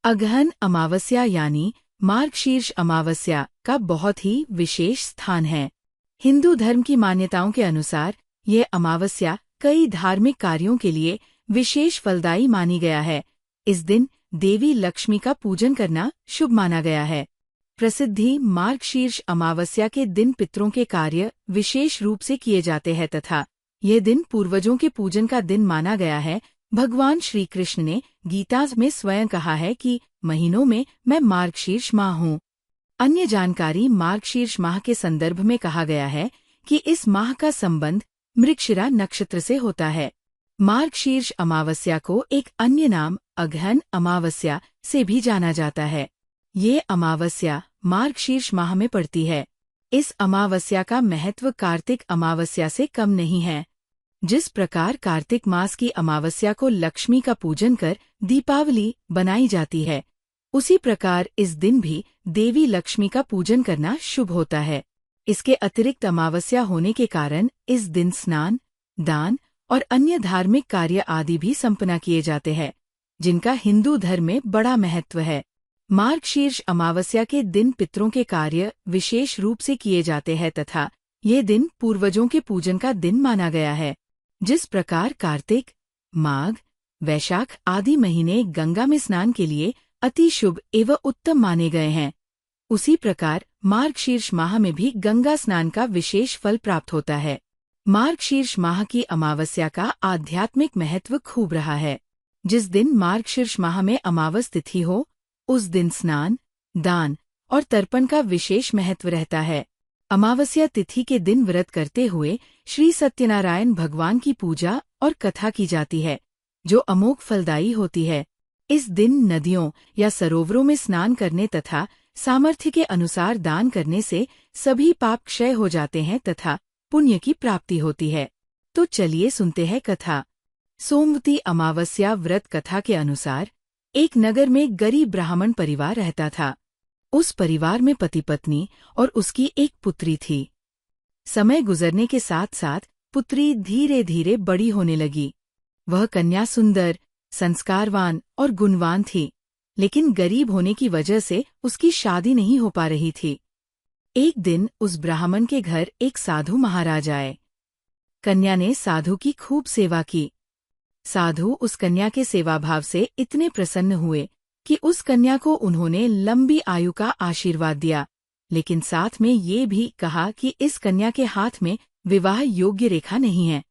अगहन अमावस्या यानी मार्गशीर्ष अमावस्या का बहुत ही विशेष स्थान है। हिंदू धर्म की मान्यताओं के अनुसार यह अमावस्या कई धार्मिक कार्यों के लिए विशेष फलदायी मानी गया है। इस दिन देवी लक्ष्मी का पूजन करना शुभ माना गया है। प्रसिद्धि मार्गशीर्ष अमावस्या के दिन पितरों के कार्य विशेष रूप से किए जाते हैं तथा यह दिन पूर्वजों के पूजन का दिन माना गया है। भगवान श्री कृष्ण ने गीता में स्वयं कहा है कि महीनों में मैं मार्गशीर्ष माह हूँ। अन्य जानकारी मार्गशीर्ष माह के संदर्भ में कहा गया है कि इस माह का संबंध मृगशिरा नक्षत्र से होता है। मार्गशीर्ष अमावस्या को एक अन्य नाम अगहन अमावस्या से भी जाना जाता है। ये अमावस्या मार्गशीर्ष माह में पड़ती है। इस अमावस्या का महत्व कार्तिक अमावस्या से कम नहीं है। जिस प्रकार कार्तिक मास की अमावस्या को लक्ष्मी का पूजन कर दीपावली बनाई जाती है, उसी प्रकार इस दिन भी देवी लक्ष्मी का पूजन करना शुभ होता है। इसके अतिरिक्त अमावस्या होने के कारण इस दिन स्नान, दान और अन्य धार्मिक कार्य आदि भी संपन्न किए जाते हैं, जिनका हिंदू धर्म में बड़ा महत्व है। मार्गशीर्ष अमावस्या के दिन पितरों के कार्य विशेष रूप से किए जाते हैं तथा ये दिन पूर्वजों के पूजन का दिन माना गया है। जिस प्रकार कार्तिक, माघ, वैशाख आदि महीने गंगा में स्नान के लिए अति शुभ एवं उत्तम माने गए हैं, उसी प्रकार मार्गशीर्ष माह में भी गंगा स्नान का विशेष फल प्राप्त होता है। मार्गशीर्ष माह की अमावस्या का आध्यात्मिक महत्व खूब रहा है। जिस दिन मार्गशीर्ष माह में अमावस तिथि हो, उस दिन स्नान, दान और तर्पण का विशेष महत्व रहता है। अमावस्या तिथि के दिन व्रत करते हुए श्री सत्यनारायण भगवान की पूजा और कथा की जाती है, जो अमोघ फलदायी होती है। इस दिन नदियों या सरोवरों में स्नान करने तथा सामर्थ्य के अनुसार दान करने से सभी पाप क्षय हो जाते हैं तथा पुण्य की प्राप्ति होती है। तो चलिए सुनते हैं कथा। सोमवती अमावस्या व्रत कथा के अनुसार एक नगर में गरीब ब्राह्मण परिवार रहता था। उस परिवार में पति पत्नी और उसकी एक पुत्री थी। समय गुजरने के साथ साथ पुत्री धीरे धीरे बड़ी होने लगी। वह कन्या सुंदर, संस्कारवान और गुणवान थी, लेकिन गरीब होने की वजह से उसकी शादी नहीं हो पा रही थी। एक दिन उस ब्राह्मण के घर एक साधु महाराज आए। कन्या ने साधु की खूब सेवा की। साधु उस कन्या के सेवाभाव से इतने प्रसन्न हुए कि उस कन्या को उन्होंने लंबी आयु का आशीर्वाद दिया, लेकिन साथ में ये भी कहा कि इस कन्या के हाथ में विवाह योग्य रेखा नहीं है।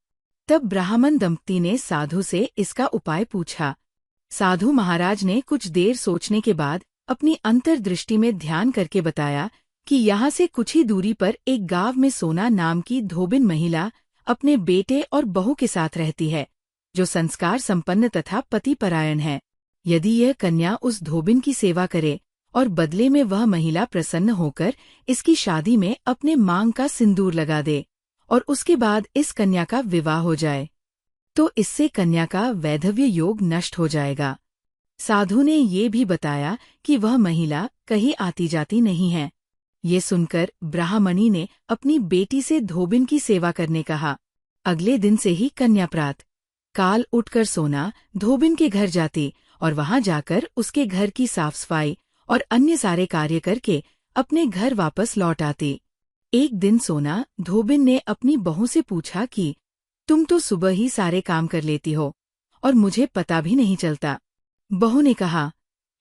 तब ब्राह्मण दंपति ने साधु से इसका उपाय पूछा। साधु महाराज ने कुछ देर सोचने के बाद अपनी अंतर्दृष्टि में ध्यान करके बताया कि यहाँ से कुछ ही दूरी पर एक गांव में सोना नाम की धोबिन महिला अपने बेटे और बहू के साथ रहती है, जो संस्कार संपन्न तथा पतिपरायण है। यदि यह कन्या उस धोबिन की सेवा करे और बदले में वह महिला प्रसन्न होकर इसकी शादी में अपने मांग का सिंदूर लगा दे और उसके बाद इस कन्या का विवाह हो जाए, तो इससे कन्या का वैधव्य योग नष्ट हो जाएगा। साधु ने ये भी बताया कि वह महिला कहीं आती जाती नहीं है। ये सुनकर ब्राह्मणी ने अपनी बेटी से धोबिन की सेवा करने कहा। अगले दिन से ही कन्या प्रातः काल उठकर सोना धोबिन के घर जाती और वहां जाकर उसके घर की साफ सफाई और अन्य सारे कार्य करके अपने घर वापस लौट आती। एक दिन सोना धोबिन ने अपनी बहू से पूछा कि तुम तो सुबह ही सारे काम कर लेती हो और मुझे पता भी नहीं चलता। बहू ने कहा,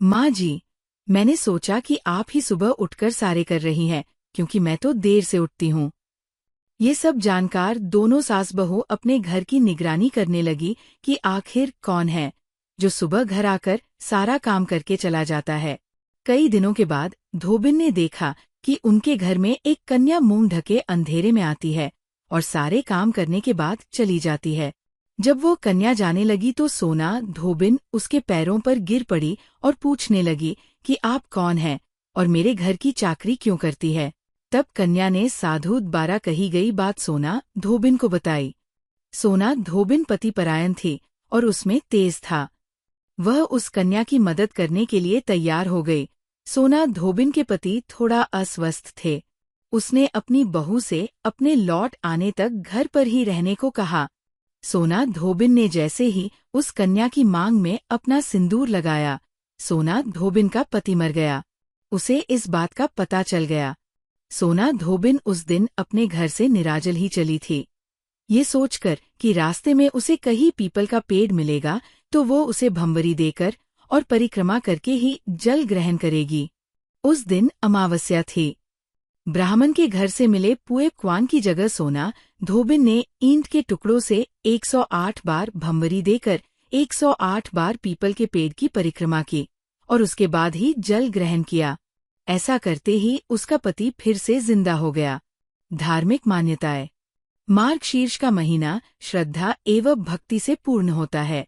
माँ जी, मैंने सोचा कि आप ही सुबह उठकर सारे कर रही हैं, क्योंकि मैं तो देर से उठती हूँ। ये सब जानकार दोनों सास बहू अपने घर की निगरानी करने लगी कि आखिर कौन है जो सुबह घर आकर सारा काम करके चला जाता है। कई दिनों के बाद धोबिन ने देखा कि उनके घर में एक कन्या मुंह ढके अंधेरे में आती है और सारे काम करने के बाद चली जाती है। जब वो कन्या जाने लगी तो सोना धोबिन उसके पैरों पर गिर पड़ी और पूछने लगी कि आप कौन हैं और मेरे घर की चाकरी क्यों करती है। तब कन्या ने साधु द्वारा कही गई बात सोना धोबिन को बताई। सोना धोबिन पतिपरायण थी और उसमें तेज था। वह उस कन्या की मदद करने के लिए तैयार हो गई। सोना धोबिन के पति थोड़ा अस्वस्थ थे। उसने अपनी बहू से अपने लौट आने तक घर पर ही रहने को कहा। सोना धोबिन ने जैसे ही उस कन्या की मांग में अपना सिंदूर लगाया, सोना धोबिन का पति मर गया। उसे इस बात का पता चल गया। सोना धोबिन उस दिन अपने घर से निराजल ही चली थी। ये सोचकर कि रास्ते में उसे कहीं पीपल का पेड़ मिलेगा तो वो उसे भंवरी देकर और परिक्रमा करके ही जल ग्रहण करेगी। उस दिन अमावस्या थी। ब्राह्मण के घर से मिले पुए क्वान की जगह सोना धोबिन ने ईंट के टुकड़ों से 108 बार भंवरी देकर 108 बार पीपल के पेड़ की परिक्रमा की और उसके बाद ही जल ग्रहण किया। ऐसा करते ही उसका पति फिर से जिंदा हो गया। धार्मिक मान्यताएं। मार्गशीर्ष का महीना श्रद्धा एवं भक्ति से पूर्ण होता है।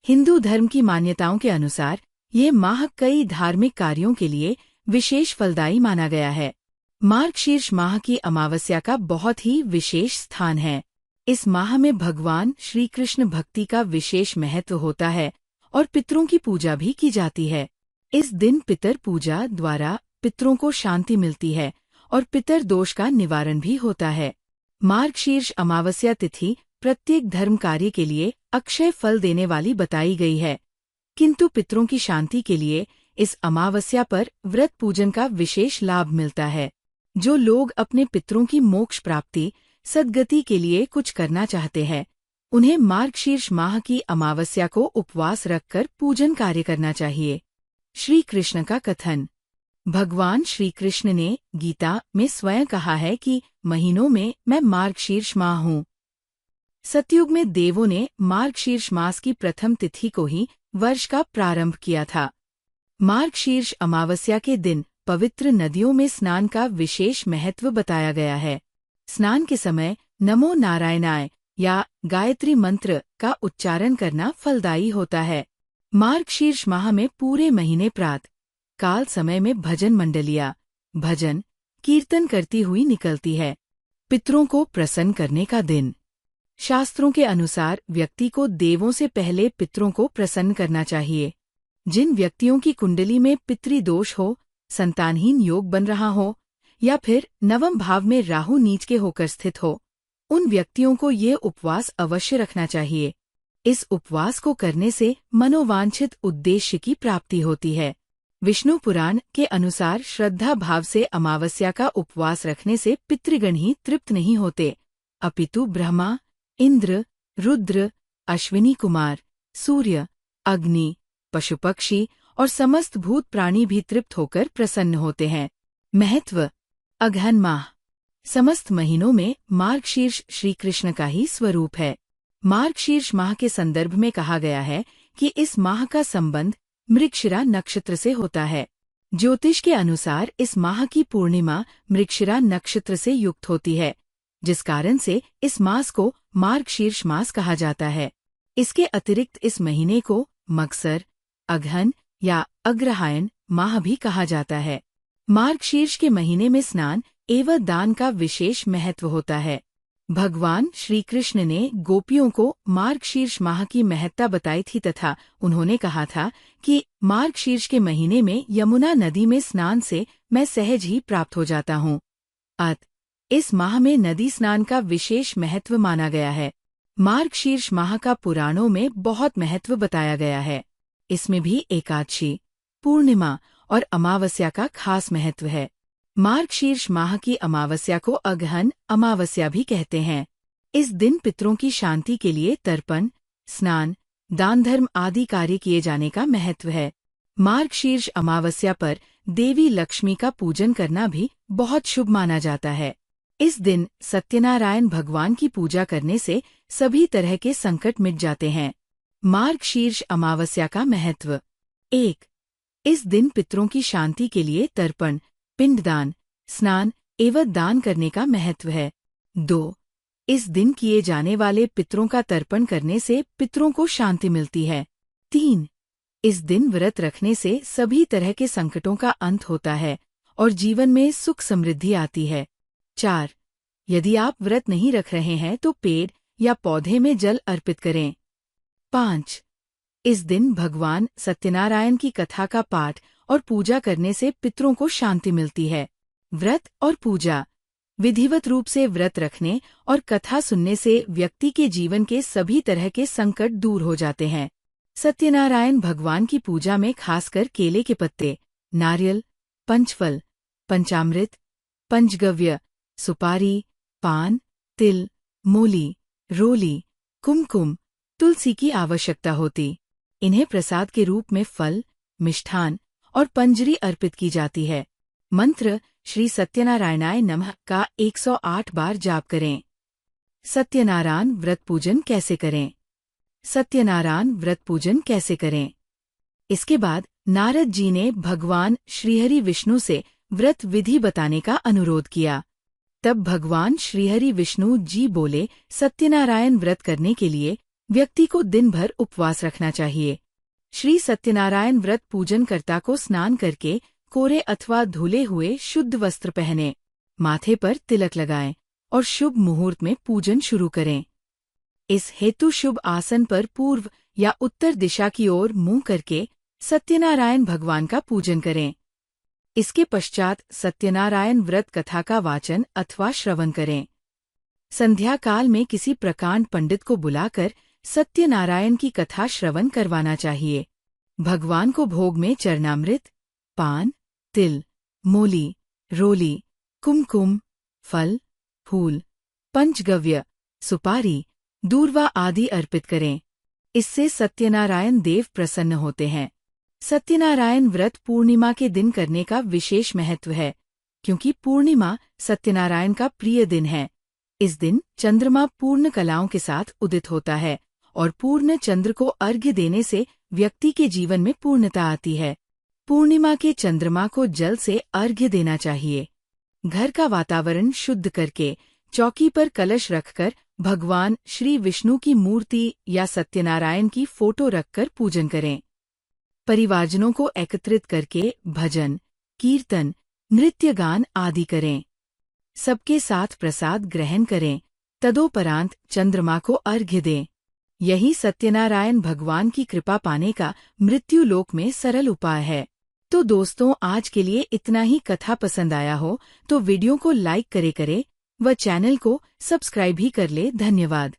हिंदू धर्म की मान्यताओं के अनुसार ये माह कई धार्मिक कार्यों के लिए विशेष फलदायी माना गया है। मार्गशीर्ष माह की अमावस्या का बहुत ही विशेष स्थान है। इस माह में भगवान श्री कृष्ण भक्ति का विशेष महत्व होता है और पितरों की पूजा भी की जाती है। इस दिन पितर पूजा द्वारा पितरों को शांति मिलती है और पितर दोष का निवारण भी होता है। मार्गशीर्ष अमावस्या तिथि प्रत्येक धर्म कार्य के लिए अक्षय फल देने वाली बताई गई है, किंतु पितरों की शांति के लिए इस अमावस्या पर व्रत पूजन का विशेष लाभ मिलता है। जो लोग अपने पितरों की मोक्ष प्राप्ति सद्गति के लिए कुछ करना चाहते हैं, उन्हें मार्गशीर्ष माह की अमावस्या को उपवास रखकर पूजन कार्य करना चाहिए। श्री कृष्ण का कथन। भगवान श्री कृष्ण ने गीता में स्वयं कहा है कि महीनों में मैं मार्गशीर्ष माह हूँ। सतयुग में देवों ने मार्गशीर्ष मास की प्रथम तिथि को ही वर्ष का प्रारंभ किया था। मार्गशीर्ष अमावस्या के दिन पवित्र नदियों में स्नान का विशेष महत्व बताया गया है। स्नान के समय नमो नारायणाय या गायत्री मंत्र का उच्चारण करना फलदायी होता है। मार्गशीर्ष माह में पूरे महीने प्रातः काल समय में भजन मंडलियां भजन कीर्तन करती हुई निकलती है। पितरों को प्रसन्न करने का दिन। शास्त्रों के अनुसार व्यक्ति को देवों से पहले पितरों को प्रसन्न करना चाहिए। जिन व्यक्तियों की कुंडली में पितृदोष हो, संतानहीन योग बन रहा हो या फिर नवम भाव में राहु नीच के होकर स्थित हो, उन व्यक्तियों को ये उपवास अवश्य रखना चाहिए। इस उपवास को करने से मनोवांछित उद्देश्य की प्राप्ति होती है। विष्णु पुराण के अनुसार श्रद्धा भाव से अमावस्या का उपवास रखने से पितृगण ही तृप्त नहीं होते, अपितु ब्रह्मा, इंद्र, रुद्र, अश्विनी कुमार, सूर्य, अग्नि, पशु पक्षी और समस्त भूत प्राणी भी तृप्त होकर प्रसन्न होते हैं। महत्व। अगहन माह। समस्त महीनों में मार्गशीर्ष श्री कृष्ण का ही स्वरूप है। मार्गशीर्ष माह के संदर्भ में कहा गया है कि इस माह का संबंध मृगशिरा नक्षत्र से होता है। ज्योतिष के अनुसार इस माह की पूर्णिमा मृगशिरा नक्षत्र से युक्त होती है, जिस कारण से इस मास को मार्गशीर्ष मास कहा जाता है। इसके अतिरिक्त इस महीने को मगसर, अगहन या अग्रहायण माह भी कहा जाता है। मार्गशीर्ष के महीने में स्नान एवं दान का विशेष महत्व होता है। भगवान श्री कृष्ण ने गोपियों को मार्गशीर्ष माह की महत्ता बताई थी तथा उन्होंने कहा था कि मार्गशीर्ष के महीने में यमुना नदी में स्नान से मैं सहज ही प्राप्त हो जाता हूँ। इस माह में नदी स्नान का विशेष महत्व माना गया है। मार्गशीर्ष माह का पुराणों में बहुत महत्व बताया गया है। इसमें भी एकादशी, पूर्णिमा और अमावस्या का खास महत्व है। मार्गशीर्ष माह की अमावस्या को अगहन अमावस्या भी कहते हैं। इस दिन पितरों की शांति के लिए तर्पण, स्नान, दान धर्म आदि कार्य किए जाने का महत्व है। मार्गशीर्ष अमावस्या पर देवी लक्ष्मी का पूजन करना भी बहुत शुभ माना जाता है। इस दिन सत्यनारायण भगवान की पूजा करने से सभी तरह के संकट मिट जाते हैं। मार्गशीर्ष अमावस्या का महत्व। 1. इस दिन पितरों की शांति के लिए तर्पण, पिंडदान, स्नान एवं दान करने का महत्व है। 2. इस दिन किए जाने वाले पितरों का तर्पण करने से पितरों को शांति मिलती है। 3. इस दिन व्रत रखने से सभी तरह के संकटों का अंत होता है और जीवन में सुख समृद्धि आती है। 4. यदि आप व्रत नहीं रख रहे हैं तो पेड़ या पौधे में जल अर्पित करें। 5. इस दिन भगवान सत्यनारायण की कथा का पाठ और पूजा करने से पितरों को शांति मिलती है। व्रत और पूजा। विधिवत रूप से व्रत रखने और कथा सुनने से व्यक्ति के जीवन के सभी तरह के संकट दूर हो जाते हैं। सत्यनारायण भगवान की पूजा में खासकर केले के पत्ते, नारियल, पंचफल, पंचामृत, पंचगव्य, सुपारी, पान, तिल, मूली, रोली, कुमकुम, तुलसी की आवश्यकता होती। इन्हें प्रसाद के रूप में फल, मिष्ठान और पंजरी अर्पित की जाती है। मंत्र श्री सत्यनारायणाय नमः का 108 बार जाप करें। सत्यनारायण व्रत पूजन कैसे करें? सत्यनारायण व्रत पूजन कैसे करें? इसके बाद नारद जी ने भगवान श्रीहरि विष्णु से व्रत विधि बताने का अनुरोध किया। तब भगवान श्रीहरि विष्णु जी बोले, सत्यनारायण व्रत करने के लिए व्यक्ति को दिन भर उपवास रखना चाहिए। श्री सत्यनारायण व्रत पूजनकर्ता को स्नान करके कोरे अथवा धुले हुए शुद्ध वस्त्र पहने, माथे पर तिलक लगाएं और शुभ मुहूर्त में पूजन शुरू करें। इस हेतु शुभ आसन पर पूर्व या उत्तर दिशा की ओर मुंह करके सत्यनारायण भगवान का पूजन करें। इसके पश्चात सत्यनारायण व्रत कथा का वाचन अथवा श्रवण करें। संध्या काल में किसी प्रकांड पंडित को बुलाकर सत्यनारायण की कथा श्रवण करवाना चाहिए। भगवान को भोग में चरणामृत, पान, तिल, मूली, रोली, कुमकुम, फल, फूल, पंचगव्य, सुपारी, दूर्वा आदि अर्पित करें। इससे सत्यनारायण देव प्रसन्न होते हैं। सत्यनारायण व्रत पूर्णिमा के दिन करने का विशेष महत्व है, क्योंकि पूर्णिमा सत्यनारायण का प्रिय दिन है। इस दिन चंद्रमा पूर्ण कलाओं के साथ उदित होता है और पूर्ण चंद्र को अर्घ्य देने से व्यक्ति के जीवन में पूर्णता आती है। पूर्णिमा के चंद्रमा को जल से अर्घ्य देना चाहिए। घर का वातावरण शुद्ध करके चौकी पर कलश रखकर भगवान श्री विष्णु की मूर्ति या सत्यनारायण की फोटो रखकर पूजन करें। परिवारजनों को एकत्रित करके भजन, कीर्तन, नृत्य गान आदि करें। सबके साथ प्रसाद ग्रहण करें। तदोपरांत चंद्रमा को अर्घ्य दें। यही सत्यनारायण भगवान की कृपा पाने का मृत्यु लोक में सरल उपाय है। तो दोस्तों, आज के लिए इतना ही। कथा पसंद आया हो तो वीडियो को लाइक करे व चैनल को सब्सक्राइब भी कर ले। धन्यवाद।